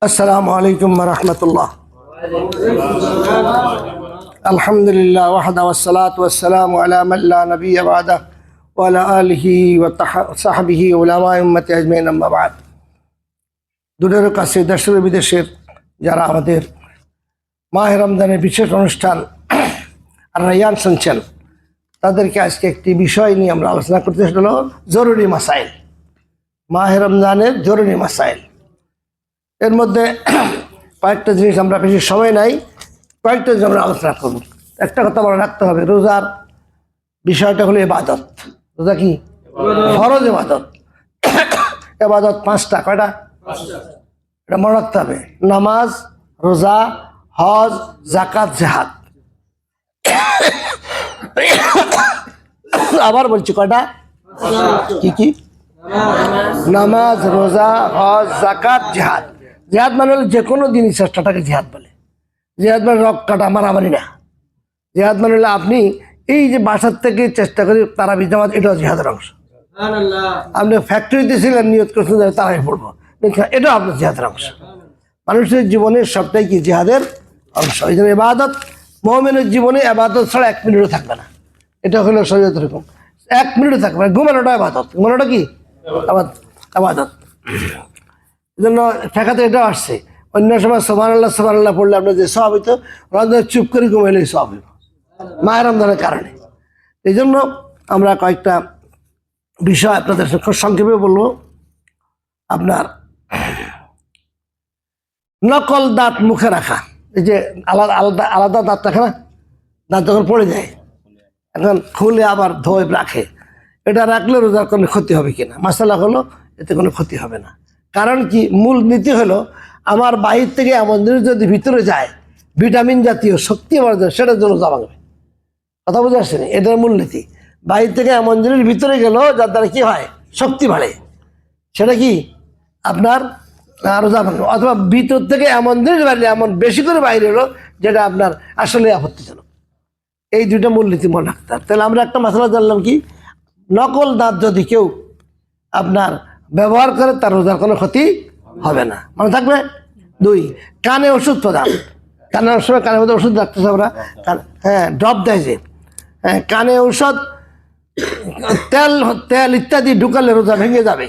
السلام عليكم ورحمة الله. الحمد لله وحده والصلاة والسلام على من لا نبي بعده وعلى آله وصحبه وعلماء أمة أجمعين أما بعد. দূরের কাছে দেশের বিদেশের যারা আমাদের মাহে রমজানের বিশেষ অনুষ্ঠান আর রায়ান শুনছেন, তাদেরকে আজকে একটি বিষয় নিয়ে আমরা আলোচনা করতে, সেটা হলো জরুরি মাসাইল, মাহে রমজানের জরুরি মাসাইল। এর মধ্যে কয়েকটা জিনিস, আমরা বেশি সময় নাই, কয়েকটা জিনিস আমরা আলোচনা করব। একটা কথা মনে রাখতে হবে, রোজার বিষয়টা হলো ইবাদত। রোজা কি ফরজ ইবাদত। ইবাদত পাঁচটা। কয়টা? এটা মনে রাখতে হবে, নামাজ, রোজা, হজ, যাকাত, জিহাদ। আবার বলছি, কয়টা? কি কি? নামাজ, রোজা, হজ, যাকাত, জিহাদ। জিহাদ মানে হলো যে কোনো দিনই চেষ্টাটাকে জিহাদ বলে। জিহাদ মানে রক কাটা, মারামারি না। জিহাদ মানে হলো আপনি এই যে বাসার থেকে চেষ্টা করি তারাবি জামাত, এটাও জিহাদের অংশ। আপনি ফ্যাক্টরিতে ছিলেন, নিয়ত করছেন তারাই পড়বো, এটাও আপনার জিহাদের অংশ। মানুষের জীবনের সবটাই কি জিহাদের অংশ। এই জন্য ইবাদত, মুমিনের জীবনে ইবাদত ছাড়া এক মিনিটও থাকবে না। এটা হলো শরীয়তের হুকুম, এক মিনিটও থাকবে না। ঘুমানোটা ইবাদত, ঘুমানোটা কি ইবাদত। এই জন্য ঠেকাতে এটাও আসছে, অন্য সময় সুবহানাল্লাহ পড়লে আপনার যে সওয়াব হইতো, রমজানে চুপ করে ঘুমাইলে সওয়াব হইব মাহে রমজানের কারণে। এই জন্য আমরা কয়েকটা বিষয় আপনাদের খুব সংক্ষেপে বলবো। আপনার নকল দাঁত মুখে রাখা, এই যে আলাদা আলাদা আলাদা দাঁত রাখে না, দাঁত যখন পড়ে যায় এখন খুলে আবার ধোয় রাখে, এটা রাখলে রোজার কোনো ক্ষতি হবে কিনা? মাসালা হলো এতে কোনো ক্ষতি হবে না। কারণ কি? মূল নীতি হলো, আমার বাহির থেকে এমন জিনিস যদি ভিতরে যায়, ভিটামিন জাতীয় শক্তি আমার, সেটার জন্য রোজা ভাঙবে। কথা বুঝে আসছেন? এটার মূল নীতি। বাহির থেকে এমন জিনিস ভিতরে গেল যার দ্বারা কি হয়, শক্তি বাড়ে, সেটা কি আপনার রোজা ভাঙবে। অথবা ভিতর থেকে এমন জিনিস বাড়লে, এমন বেশি করে বাইরে এলো যেটা আপনার আসলে আপত্তিজনক। এই দুইটা মূলনীতি মনে রাখতে হবে। তাহলে আমরা একটা মশলা জানলাম কি, নকল দাঁত যদি কেউ আপনার ব্যবহার করে তার রোজার কোনো ক্ষতি হবে না, মনে থাকবে। দুই, কানে ওষুধ প্রদান। কানের সময় কানের মধ্যে ওষুধ রাখতেছে আমরা, হ্যাঁ ড্রপ দেয় যে, হ্যাঁ কানে ঔষধ, তেল তেল ইত্যাদি ঢুকালে রোজা ভেঙে যাবে।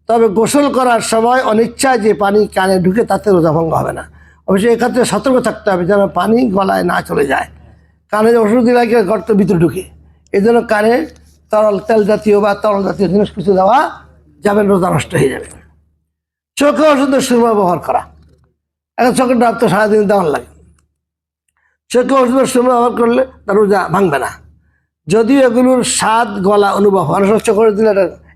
তবে গোসল করার সময় অনিচ্ছায় যে পানি কানে ঢুকে, তাতে রোজা ভঙ্গ হবে না। অবশ্যই এক্ষেত্রে সতর্ক থাকতে হবে যেন পানি গলায় না চলে যায়। কানে ওষুধ দিলে গর্ত ভিতরে ঢুকে, এই জন্য কানে তরল তেল জাতীয় বা তরল জাতীয় জিনিস কিছু দেওয়া যাবে, রোজা নষ্ট হয়ে যাবে। চোখে ওষুধের সুরমা ব্যবহার করা, এখন চোখের ড্রপ তো সারাদিন দেওয়ার লাগে, চোখে ওষুধের সুরমা ব্যবহার করলে তার রোজা ভাঙবে না। যদিও এগুলোর স্বাদ গলা অনুভব, অনেক সময় চোখে দিলে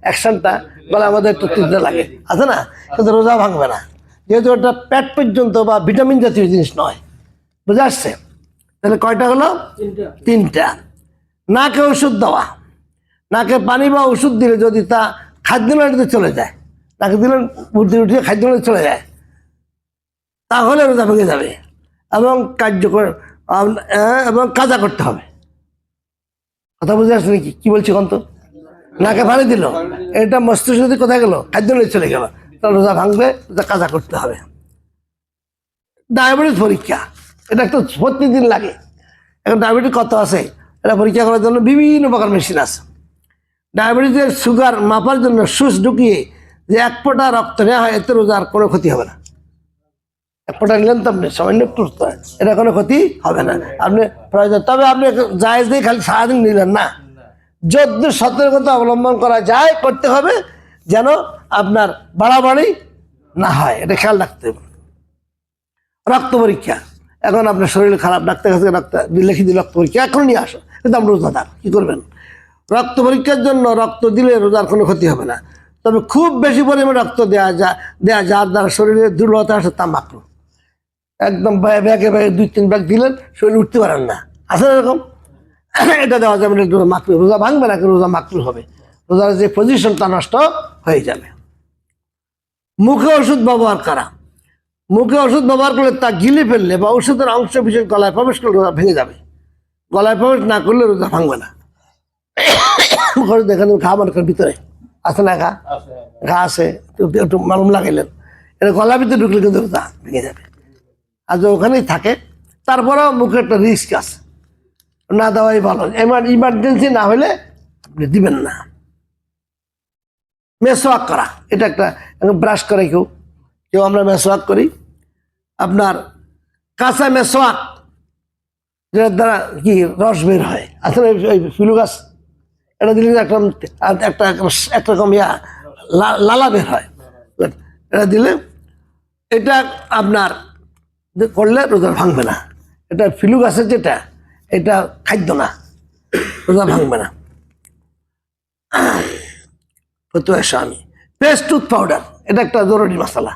অ্যাকশনটা গলা আমাদের একটু তিনতে লাগে, আছে না, কিন্তু রোজা ভাঙবে না, যেহেতু ওটা পেট পর্যন্ত বা ভিটামিন জাতীয় জিনিস নয়। বুঝে আসছে? তাহলে কয়টা হলো? তিনটা। নাকে ওষুধ দেওয়া, নাকে পানি বা ওষুধ দিলে যদি তা খাদ্যনালীতে চলে যায়, নাকে দিলে বুদ্ধি উঠিয়ে খাদ্যনালীতে চলে যায়, তাহলে রোজা ভেঙে যাবে এবং কার্যকর এবং কাজা করতে হবে। কথা বুঝে আসছে নাকি? কি বলছি কন্ত? নাকে পানি দিল, এটা মস্তিষ্ক যদি কোথায় গেল, খাদ্যনালীতে চলে গেল, তাহলে রোজা ভাঙবে, রোজা কাজা করতে হবে। ডায়াবেটিস পরীক্ষা, এটা একটা প্রতিদিন লাগে। এখন ডায়াবেটিস কত আছে এটা পরীক্ষা করার জন্য বিভিন্ন প্রকার মেশিন আছে। ডায়াবেটিসের সুগার মাপার জন্য সুচ ঢুকিয়ে যে এক ফোঁটা রক্ত নেওয়া হয়, এতে রোজার কোনো ক্ষতি হবে না। এক ফোঁটা নিলেন তো আপনি সামান্য একটু, এটা কোনো ক্ষতি হবে না আপনি প্রয়োজন। তবে আপনি জায়েজ দিয়ে খালি সারাদিন নিলেন না, যদ্দূর সতর্কতা অবলম্বন করা যায় করতে হবে, যেন আপনার বাড়াবাড়ি না হয়, এটা খেয়াল রাখতে হবে। রক্ত পরীক্ষা, এখন আপনার শরীর খারাপ, ডাক্তার কাছে ডাক্তার লিখে দিল রক্ত পরীক্ষা, এখন নিয়ে আসো, কিন্তু আপনি রোজাদার, কী করবেন? রক্ত পরীক্ষার জন্য রক্ত দিলে রোজার কোনো ক্ষতি হবে না। তবে খুব বেশি পরিমাণে রক্ত দেওয়া যার দ্বারা শরীরে দুর্বলতা আসে, তা মাকরুহ। একদম ব্যাগে 2-3 ব্যাগ দিলেন, শরীরে উঠতে পারেন না, আসলে এরকম, এটা দেওয়া যাবে না, মাকরুহ। রোজা ভাঙবে না, রোজা মাকরুহ হবে, রোজার যে পজিশনটা নষ্ট হয়ে যাবে। মুখে ওষুধ ব্যবহার করা, মুখে ওষুধ ব্যবহার করলে তা গিলে ফেললে বা ওষুধের অংশ বিশেষ গলায় প্রবেশ করলে রোজা ভেঙে যাবে। গলায় প্রবেশ না করলে রোজা ভাঙবে না। দেখেন ঘা মানুষের ভিতরে আছে না, ঘা আছে, একটু মালুম লাগাইলেন, এটা গলার ভিতরে ঢুকলে কিন্তু রোজা ভেঙে যাবে। আর যে ওখানেই থাকে তারপরেও মুখে একটা রিস্ক আছে, না দেওয়াই ভালো। ইমার্জেন্সি না হলে আপনি দিবেন না। মেসওয়াক করা, এটা একটা ব্রাশ করে কেউ কেউ আমরা মেসওয়াক করি। আপনার কাঁচা মেসওয়াক যেটার দ্বারা কি রস বের হয়, আসলে ওই ফিলু গাছ এটা দিলে একরকম লালা বের হয়, এটা দিলে এটা আপনার করলে রোজা ভাঙবে না। এটা ফিলু গাছের যেটা, এটা খাদ্য না, রোজা ভাঙবে না। আমি পেস্ট টুথ পাউডার, এটা একটা জরুরি মশলা।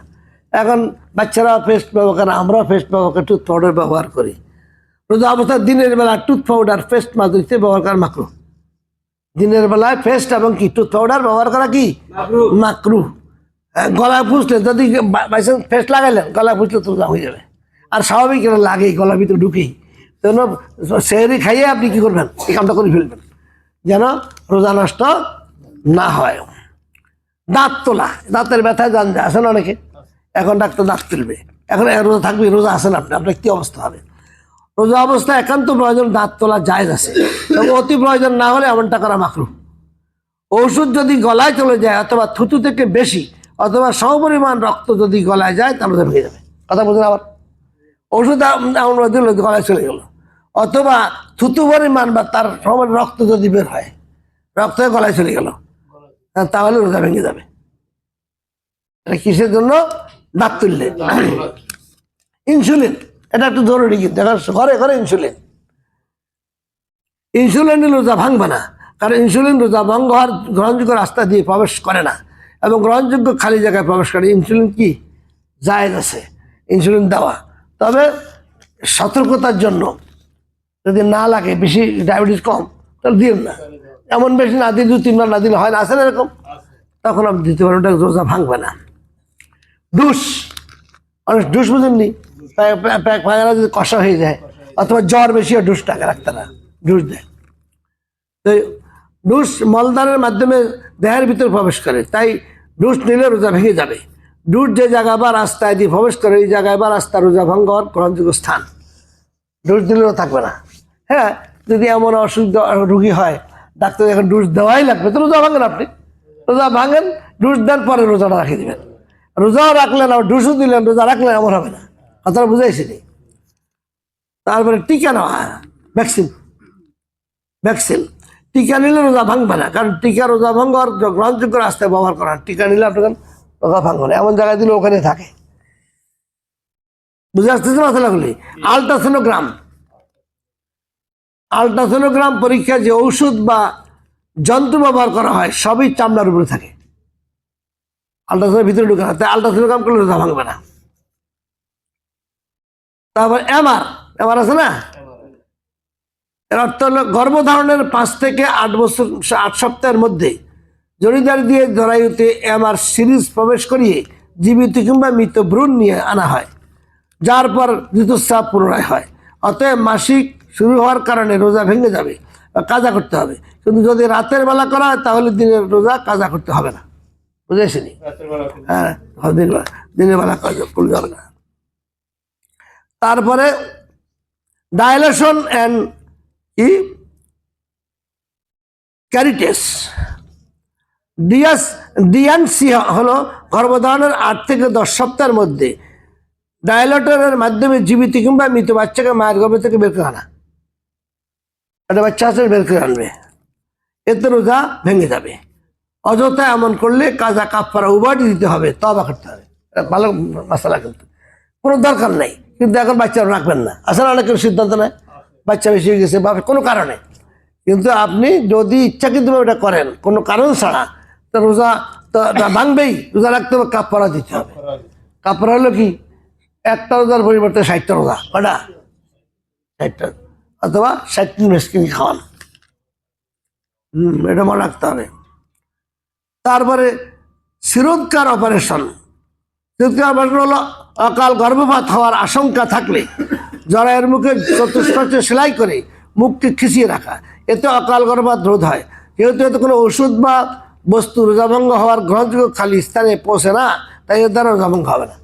এখন বাচ্চারা পেস্ট ব্যবহার করে, আমরাও পেস্ট ব্যবহার করি, টুথ পাউডার ব্যবহার করি। রোজা অবস্থায় দিনের বেলা টুথ পাউডার পেস্ট মাদুরিতে ব্যবহার করা মাকরু। দিনের বেলায় পেস্ট এবং কি টুথ পাউডার ব্যবহার করা কি মাকরু। গলায় ফুসলে যদি বাইচান্স পেস্ট লাগাইলেন, গলায় ফুসলে তো হয়ে যাবে। আর স্বাভাবিক এটা লাগেই, গলার ভিতরে ঢুকেই। যেন সেহরি খাইয়ে আপনি কি করবেন, এই কামটা করে ফেলবেন যেন রোজা নষ্ট না হয়। দাঁত তোলা, দাঁতের ব্যথায় জান যায়, আসেন অনেকে, এখন ডাক্তার দাঁত তুলবে, এখন রোজা থাকবে, রোজা আসেন আপনার কি অবস্থা হবে? রোজা অবস্থায় একান্ত প্রয়োজন দাঁত তোলা জায়েজ আছে, এবং অতি প্রয়োজন না হলে এমনটা করা মাকরু। ওষুধ যদি গলায় চলে যায়, অথবা থুতু থেকে বেশি অথবা সমপরিমাণ রক্ত যদি গলায় যায়, তাহলে ভেঙে যাবে। কথা বলছেন? আবার ওষুধ এমন দিল গলায় চলে গেল, অথবা থুতু পরিমাণ বা তার সমান রক্ত যদি বের হয়, রক্ত গলায় চলে গেল, তাহলে রোজা ভেঙে যাবে। কিসের জন্য? দাঁত তুললে। ইনসুলিন, এটা একটু জরুরি, কিন্তু ঘরে ঘরে ইনসুলিন। ইনসুলিন রোজা ভাঙবে না, কারণ ইনসুলিন রোজা ভঙ্গ হওয়ার গ্রহণযোগ্য রাস্তা দিয়ে প্রবেশ করে না, এবং গ্রহণযোগ্য খালি জায়গায় প্রবেশ করে। ইনসুলিন কি জায়েজ আছে ইনসুলিন দেওয়া, তবে সতর্কতার জন্য যদি না লাগে, বেশি ডায়াবেটিস কম, তাহলে দিন না। এমন বেশি না দিয়ে 2-3 বার না দিলে হয় না, আছে না এরকম, তখন আপনি দিতে পারেন, ওটা রোজা ভাঙবে না। ডুস, অনেক ডুস বুঝেননি, পায়খানা যদি কষা হয়ে যায় অথবা জ্বর বেশি হয়, ডুস টাকা রাখতে না, ডুস দেয়। তো ডুস মলদারের মাধ্যমে দেহের ভিতরে প্রবেশ করে, তাই ডুস নিলে রোজা ভেঙে যাবে। ডুস যে জায়গা বা রাস্তায় দিয়ে প্রবেশ করে, এই জায়গায় বা রাস্তা রোজা ভঙ্গ হওয়ার গ্রহণযোগ্য স্থান, ডুস দিলেও থাকবে না। হ্যাঁ, যদি এমন অসুবিধা রুগী হয়, ডাক্তার এখন ডুস দেওয়াই লাগবে, তো রোজা ভাঙেন। আপনি রোজা ভাঙেন, ডুস দেন, পরে রোজাটা রাখিয়ে দেবেন। রোজাও রাখলেন আর ডুসও দিলেন, রোজা রাখলেন, এমন হবে না। কথাটা বুঝাইছি। তারপরে টিকা নেওয়া, ভ্যাকসিন টিকা নিলে রোজা ভাঙবে না, কারণ টিকা রোজা ভঙ্গ আর গ্রহণযোগ্য রাস্তায় ব্যবহার করা। টিকা নিলে আপনার রোজা ভাঙবে না, এমন জায়গায় দিলে ওখানে থাকে। বুঝে আসতেছে মশলাগুলি? আলট্রাসোনোগ্রাম পরীক্ষায় যে ঔষধ বা যন্ত্র ব্যবহার করা হয়, সবই চামড়ার উপরে থাকে, আলট্রাসোনের ভিতরে ঢুকে না, তাই আলট্রাসোনোগ্রাম করলে রোজা ভাঙবে না। তারপর এমআর আছে না, এর অর্থ হলো গর্ভধারণের 5 থেকে 8 সপ্তাহের মধ্যে জরিদার দিয়ে জরায়ুতে এমআর সিরিজ প্রবেশ করিয়ে জীবিত কিংবা মৃত ভ্রূণ নিয়ে আনা হয়, যার পর ঋতুস্রাব পুনরায় হয়। অতএব মাসিক শুরু হওয়ার কারণে রোজা ভেঙে যাবে বা কাজা করতে হবে। কিন্তু যদি রাতের বেলা করা হয়, তাহলে দিনের রোজা কাজা করতে হবে না। বুঝেছিনি? হ্যাঁ, দিনের বেলা কাজা করতে হবে না। তারপরে ডাইলেশন অ্যান্ড ক্যারিটেস, ডিএনসি হলো গর্ভধারণের 8 থেকে 10 সপ্তাহের মধ্যে ডায়ালেটরের মাধ্যমে জীবিত কিংবা মৃত বাচ্চাকে মায়ের গর্ভ থেকে বের করে আনা। একটা বাচ্চা আছে, বের করে আনবে, এতে রোজা ভেঙে যাবে। অযথা এমন করলে কাজা কাফারা উভয়টি দিতে হবে, তওবা করতে হবে। ভালো মশলা, কিন্তু কোনো দরকার নেই, কিন্তু এখন বাচ্চা রাখবেন না। আসলে অনেকের সিদ্ধান্ত নেয় বাচ্চা বেশি হয়ে গেছে বা কোনো কারণে, কিন্তু আপনি যদি ইচ্ছাকৃতভাবে এটা করেন কোনো কারণ ছাড়া, তো রোজা তো ভাঙবেই। রোজা রাখতে হবে, কাফারা দিতে হবে। কাফারা হলো কি, একটা রোজার পরিবর্তে 60টা রোজা, কটা 60টা, অথবা 60 মিসকিন খাওয়ান। এটা মনে রাখতে হবে। তারপরে শিরোধকার অপারেশন হলো অকাল গর্ভপাত হওয়ার আশঙ্কা থাকলে জরায়ের মুখে চতুষ্পার্শ্বে সেলাই করে মুখকে খিচিয়ে রাখা, এতে অকাল গর্ভপাত রোধ হয়। যেহেতু এতে কোনো ওষুধ বা বস্তু রোজাভঙ্গ হওয়ার গ্রহণযোগ্য খালি স্থানে পৌঁছে না, তাই এর দ্বারা রোজা ভঙ্গ হবে না।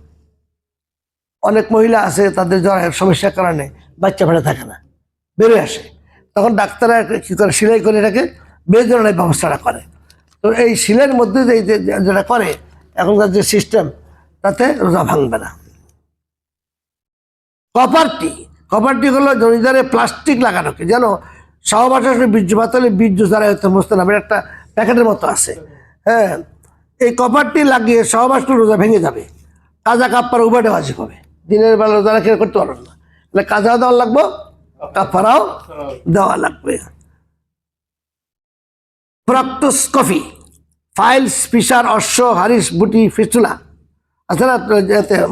অনেক মহিলা আছে তাদের জ্বরের সমস্যার কারণে বাচ্চা ফেটে থাকে না, বেরোয় আসে, তখন ডাক্তাররা কী করে সেলাই করে এটাকে বেজনের ব্যবস্থাটা করে। তো এই শিলের মধ্যে যেটা করে এখনকার যে সিস্টেম, তাতে রোজা ভাঙবে না। কপারটি হলো জমিদারে প্লাস্টিক লাগানোকে, যেন সহবাসে বীর্যপাত হলে বীর্য দ্বারা হয়তো মস্ত নামে একটা প্যাকেটের মতো আছে, হ্যাঁ, এই কপারটি লাগিয়ে সহবাস রোজা ভেঙে যাবে। কাজা কাপ্পার উভয়টা ওয়াজিব হবে। দিনের বেলা রোজা রেখে করতে পারবেন না, তাহলে কাজা দেওয়া লাগবে, কাপ্পারাও দেওয়া লাগবে। প্রক্টোস্কোপি, ফাইলস, পিসার, অশ্ব, হারিস, বুটি, ফিস্টুলা আছে না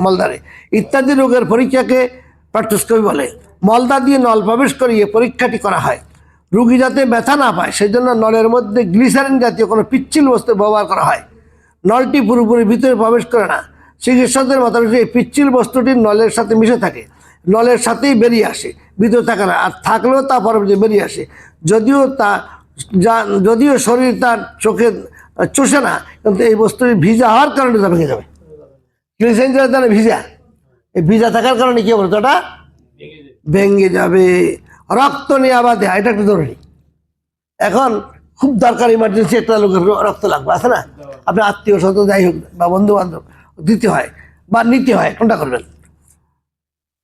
মলদারে ইত্যাদি রোগের পরীক্ষাকে প্রক্টোস্কোপি বলে। মলদা দিয়ে নল প্রবেশ করিয়ে পরীক্ষাটি করা হয়। রোগী যাতে ব্যথা না পায় সেজন্য নলের মধ্যে গ্লিসারিন জাতীয় কোনো পিচ্ছিল বস্তু ব্যবহার করা হয়। নলটি পুরোপুরি ভিতরে প্রবেশ করে না। চিকিৎসকদের মতো এই পিচ্ছিল বস্তুটি নলের সাথে মিশে থাকে, নলের সাথেই বেরিয়ে আসে, ভিতরে থাকে না, আর থাকলেও তা পরবর্তী বেরিয়ে আসে। যদিও শরীর তার চোখে চষে না, কিন্তু এই বস্তুটি ভিজা হওয়ার কারণে তা ভেঙে যাবে। গ্লিসারিন দ্বারা ভিজা, এই ভিজা থাকার কারণে কি হবে, ওটা ভেঙে যাবে। রক্ত নেওয়া বা দেয়া, এটা একটু জরুরি। এখন খুব দরকার, ইমার্জেন্সি একটা লোকের রক্ত লাগবে, আছে না, আপনার আত্মীয় স্বজন যাই হোক বা বন্ধু বান্ধব দিতে হয় বা নিতে হয়, কোনটা করবেন?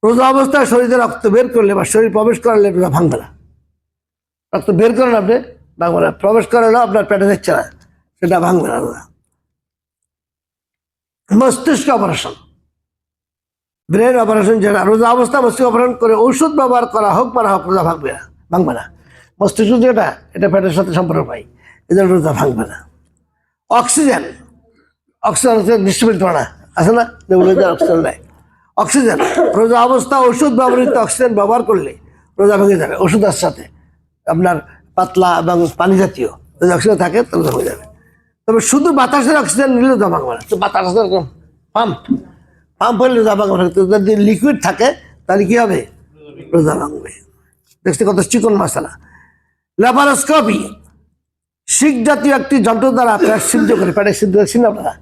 রোজা অবস্থায় শরীরে রক্ত বের করলে বা শরীর প্রবেশ করালে রোজা ভাঙবে না। রক্ত বের করেন আপনি, ভাঙবে না। প্রবেশ করালেও আপনার পেটে যাচ্ছে না, সেটা ভাঙবে না রোজা। মস্তিষ্ক অপারেশন, ব্রেন অপারেশন, যেটা রোজা অবস্থা মস্তিষ্ক অপারেশন করে ঔষধ ব্যবহার করা হোক বা না হোক, রোজা ভাঙবে না। মস্তিষ্ক যেটা, এটা পেটের সাথে সম্পর্ক পাই, এদের রোজা ভাঙবে না। অক্সিজেন ডিস্ট্রিবিউট করা আছে না, অক্সিজেন নেয়। অক্সিজেন রোজা অবস্থা ওষুধ ব্যবহৃত অক্সিজেন ব্যবহার করলে রোজা ভেঙে যাবে। ওষুধের সাথে আপনার পাতলা এবং পানি জাতীয় যদি অক্সিজেন থাকে তাহলে রোজা ভেঙে যাবে। তবে শুধু বাতাসের অক্সিজেন নিলে রোজা ভাঙবে না। তো বাতাস পাম্প হলে রোজা ভাঙবে না। যদি লিকুইড থাকে তাহলে কি হবে, রোজা ভাঙবে। দেখছি কত চিকন মশলা। ল্যাপারোস্কোপি, শিক জাতীয় একটি যন্ত্র দ্বারা পেট সিদ্ধ করে, পেটে সিদ্ধ করছেন আপনারা,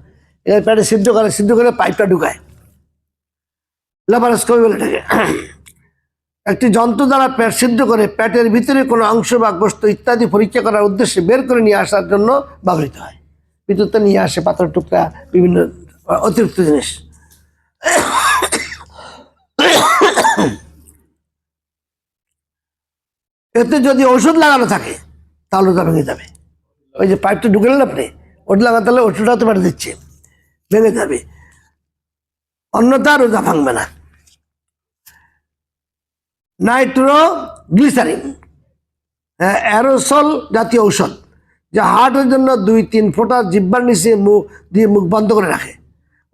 এর পেটে সিদ্ধ করে পাইপটা ঢুকায়, ল্যাপারোস্কোপি বলে এটাকে। একটি যন্ত্র দ্বারা পেট সিদ্ধ করে পেটের ভিতরে কোনো অংশ বা গোস্ত ইত্যাদি পরীক্ষা করার উদ্দেশ্যে বের করে নিয়ে আসার জন্য ব্যবহৃত হয়। ভিতরতে নিয়ে আসে পাথর টুকরা, বিভিন্ন অতিরিক্ত জিনিস। এতে যদি ওষুধ লাগানো থাকে তাহলে ওটা ভেঙে যাবে। ওই যে পাইপটা ঢুকেলেন আপনি, ওটা লাগাতে হলে ওষুধটা তো পেটে দিচ্ছে, ভেঙে যাবে, অন্যথা রোজা ভাঙবে না। নাইট্রোগ্লিসারিন, অ্যারোসল জাতীয় ঔষধ, যা হার্টের জন্য 2-3 ফোঁটা জিহ্বার নিচে মুখ বন্ধ করে রাখে।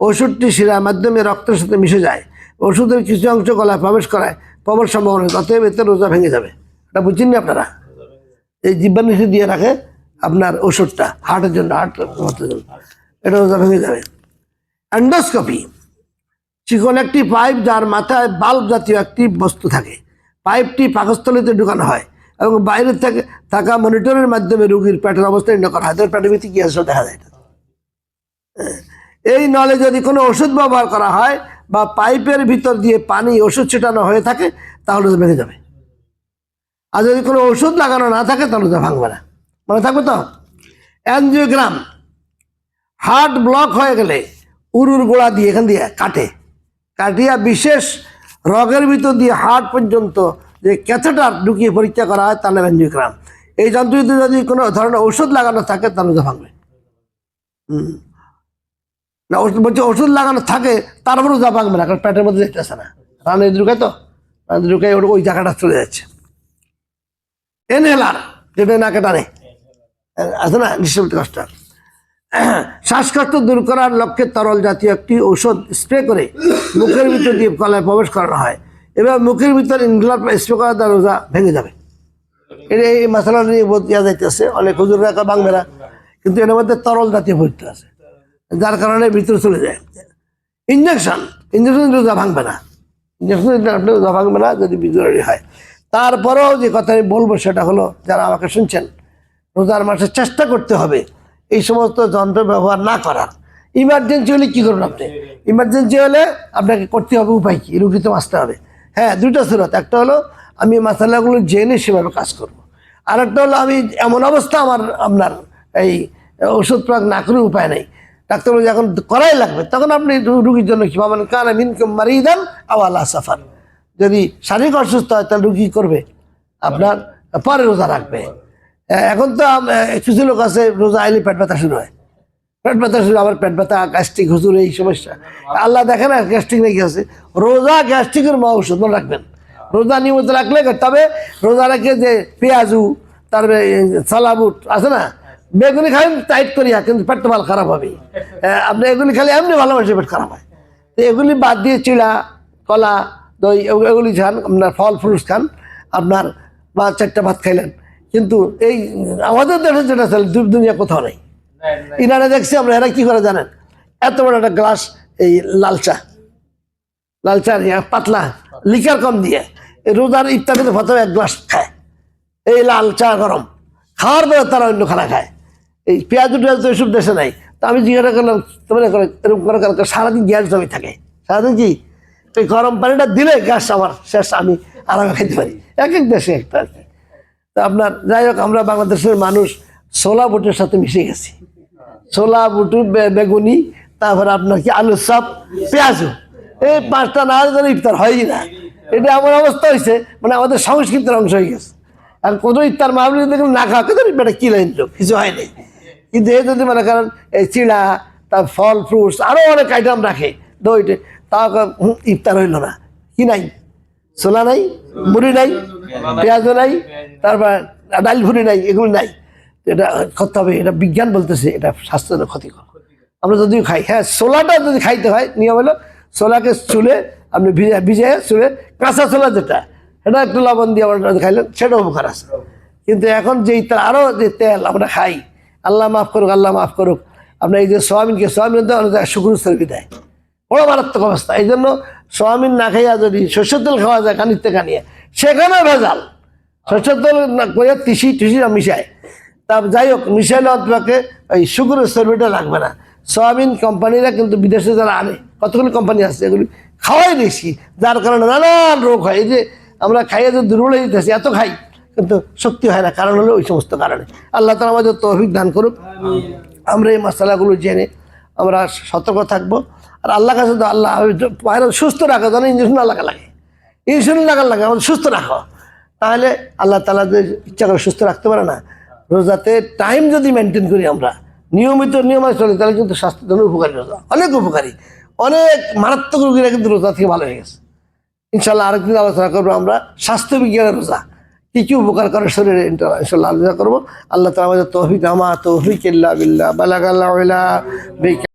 ওষুধটি শিরার মাধ্যমে রক্তের সাথে মিশে যায়, ওষুধের কিছু অংশ গলায় প্রবেশ করায় প্রবল সম্ভাবনা, অতএব এতে রোজা ভেঙে যাবে। এটা বুঝছেন আপনারা? এই জিহ্বার নিচে দিয়ে রাখে আপনার ওষুধটা হার্টের জন্য, এটা রোজা ভেঙে যাবে। এন্ডোস্কোপি, চিকন একটি পাইপ যার মাথায় বাল্ব জাতীয় একটি বস্তু থাকে। পাইপটি পাকস্থলীতে ঢুকানো হয় এবং বাইরে থেকে থাকা মনিটরের মাধ্যমে রোগীর পেটের অবস্থা নির্ণয় করা হয়। পেটের ভিতরে কি আছে দেখা যায়। এই নলে যদি কোনো ওষুধ ব্যবহার করা হয় বা পাইপের ভিতর দিয়ে পানি ওষুধ ছিটানো হয়ে থাকে তাহলে ভেঙে যাবে। আর যদি কোনো ওষুধ লাগানো না থাকে তাহলে ভাঙবে না। মনে থাকবে তো? অ্যানজিওগ্রাম, হার্ট ব্লক হয়ে গেলে উরুর গোড়া দিয়ে এখান দিয়ে কাটিয়া বিশেষ রগের ভিতর দিয়ে হার্ট পর্যন্ত যে ক্যাথেটার ঢুকিয়ে পরীক্ষা করা হয় তার নাম অ্যানজিওগ্রাম। এই যন্ত্রটিতে যদি কোনো ধরনের ওষুধ লাগানো থাকে তাহলে ভাঙবে না। বলছে ওষুধ লাগানো থাকে তারপরেও যা ভাঙবে না, কারণ পেটের মধ্যে যেতেছে না, রানের ঢুকায় তো, রানের ঢুকায় ওই জায়গাটা চলে যাচ্ছে। ইনহেলার, যেটা নাকে টানে আছে না, নিঃশ্বাস কষ্ট, শ্বাসকষ্ট দূর করার লক্ষ্যে তরল জাতীয় একটি ঔষধ স্প্রে করে মুখের ভিতর দিয়ে গলায় প্রবেশ করানো হয়। এবার মুখের ভিতর ইনহেলার স্প্রে করার দ্বারা রোজা ভেঙে যাবে। এটা এই মশলা নিয়ে বোঝা যাইতেছে, অনেক হুজুররা ভাঙবে না, কিন্তু এর মধ্যে তরল জাতীয় ভর্তি আছে, যার কারণে ভিতরে চলে যায়। ইঞ্জেকশন রোজা ভাঙবে না, রোজা ভাঙবে না যদি বিজয়ী হয়। তারপরেও যে কথা আমি বলবো সেটা হলো, যারা আমাকে শুনছেন, রোজার মাসে চেষ্টা করতে হবে এই সমস্ত যন্ত্র ব্যবহার না করার। ইমার্জেন্সি হলে কি করবেন আপনি? ইমার্জেন্সি হলে আপনাকে করতে হবে উপায় কি? রুগী তো বাঁচতে হবে। হ্যাঁ, দুইটা সুরত, একটা হলো আমি মাসালাগুলো জেনে সেভাবে কাজ করব, আর একটা হলো আমি এমন অবস্থা আপনার এই ওষুধ প্রয়োগ না করে উপায় নেই, ডাক্তার যখন করাই লাগবে তখন আপনি রুগীর জন্য কি পাবেন? কানা মিনকুম মারিদান আও আলা সাফার, যদি শারীরিক অসুস্থ হয় তাহলে রুগী করবে আপনার পরে রোজা রাখবে। এখন তো কিছু লোক আছে রোজা আইলে পেট ব্যথা শুরু হয়, পেট ব্যথা শুরু, আবার পেট ব্যথা, গ্যাস্ট্রিক, হুজুর এই সমস্যা। আল্লাহ দেখে না গ্যাস্ট্রিক নাকি আছে? রোজা গ্যাস্ট্রিকের মহা ওষুধ, মনে রাখবেন। রোজা নিয়মিত রাখলে, তবে রোজা রেখে যে পেঁয়াজু, তারপরে সালাবুট আছে না, বেগুনি খাই টাইট করিয়া, কিন্তু পেটটা ভালো খারাপ হবে। আপনি এগুলি খালি এমনি ভালোবাসে পেট খারাপ হয়। তো এগুলি বাদ দিয়ে চিড়া, কলা, দই এগুলি খান, আপনার ফল ফ্রুটস খান, আপনার বা 4টা ভাত খাইলেন। কিন্তু এই আমাদের দেশে যেটা চলে দুনিয়া কোথাও নেই। ইনারা দেখছি আমরা, এরা কি করে জানেন? এত বড় একটা গ্লাস এই লাল চা পাতলা লিকার কম দিয়ে রোজার ইফতারিতে প্রথমে 1 গ্লাস খায়, এই লাল চা গরম, খাওয়ার পরে তারা অন্য খানা খায়। এই পেঁয়াজ টেয়াজ তো এইসব দেশে নাই। তো আমি জিজ্ঞাসা করলাম, তোমরা এরকম করে সারাদিন গ্যাস জমি থাকে, সারাদিন কি এই গরম পানিটা দিলে গ্যাস আমার শেষ, আমি আরামে খাইতে পারি। এক এক দেশে একটা আর কি। তো আপনার যাই হোক, আমরা বাংলাদেশের মানুষ ছোলা বুটের সাথে মিশে গেছি। ছোলা বুটু, বেগুনি, তারপরে আপনার কি আলুর চপ, পেঁয়াজু, এই 5টা না হলে ইফতার হয়ই না। এটা এমন অবস্থা হয়েছে, মানে আমাদের সংস্কৃতির অংশ হয়ে গেছে। আর কোনো ইফতার মাহফিল দেখলে না খাওয়া বেটা কি লাইন লোক, কিছু হয়নি। কিন্তু এই যদি মনে করেন এই চিড়া, তার ফল ফ্রুটস, আরও অনেক আইটেম রাখে, দইটে, তাও ইফতার হইল না। কি নাই? ছোলা নাই, মুড়ি নাই, পেঁয়াজও নাই, তারপর ডাল ভুড়ি নাই, এগুলো নাই। এটা করতে হবে, এটা বিজ্ঞান বলতেছে এটা স্বাস্থ্যের ক্ষতিকর। আমরা যদিও খাই, হ্যাঁ, ছোলাটা যদি খাইতে হয়, নিয়ম হলো ছোলাকে চুলে আপনি ভিজে চুলে, কাঁচা ছোলা যেটা, এটা একটু লবণ দিয়ে আমরা খাইলেন, সেটা উপকার আছে। কিন্তু এখন যে তার আরও যে তেল আমরা খাই, আল্লাহ মাফ করুক, আল্লাহ মাফ করুক, আপনার এই যে সোয়াবিন শুক্র চর্বি দেয়, বড় মারাত্মক অবস্থা। এই জন্য সোয়াবিন না খাইয়া যদি সরষের তেল খাওয়া যায় কানিতে কানিয়ে, সেখানে ভেজাল। সরষের তেল করে তিসি মিশায়, তা যাই হোক, মিশাইলে অন্তকে ওই শুক্রের চর্বিটা লাগবে না। সোয়াবিন কোম্পানিরা কিন্তু বিদেশে যারা আনে, কতগুলো কোম্পানি আছে, এগুলি খাওয়াই বেশি, যার কারণে নানান রোগ হয়। এই যে আমরা খাইয়ে যে দুর্বল হয়ে যেতেছি, এত খাই কিন্তু শক্তি হয় না, কারণ হলো ওই সমস্ত কারণে। আল্লাহ তাআলা আমাদের তৌফিক দান করুক, আমরা এই মশলাগুলো জেনে আমরা সতর্ক থাকবো। আর আল্লাহ কাছে তো আল্লাহ সুস্থ রাখো, যেন ইঞ্জেকশন না লাগা লাগে, ইনসুলিন লাগে, আমাদের সুস্থ রাখো। তাহলে আল্লাহ তাআলা যে ইচ্ছা করে সুস্থ রাখতে পারে না। রোজাতে টাইম যদি মেনটেন করি, আমরা নিয়মিত নিয়মায় চলি, তাহলে কিন্তু স্বাস্থ্যের জন্য উপকারী। রোজা অনেক উপকারী, অনেক মারাত্মক রোগীরা কিন্তু রোজা থেকে ভালো হয়ে গেছে। ইনশাল্লাহ আরেকদিন আলোচনা করবো আমরা স্বাস্থ্য বিজ্ঞানের রোজা কি কি উপকার করে শরীরে, ইনশাল্লাহ আলোচনা করবো। আল্লাহ তাআলা আমাদের তৌফিক, আমা তৌফিক ইল্লা বিল্লাহ, বালাগাল্লাহু ইলা বিকা।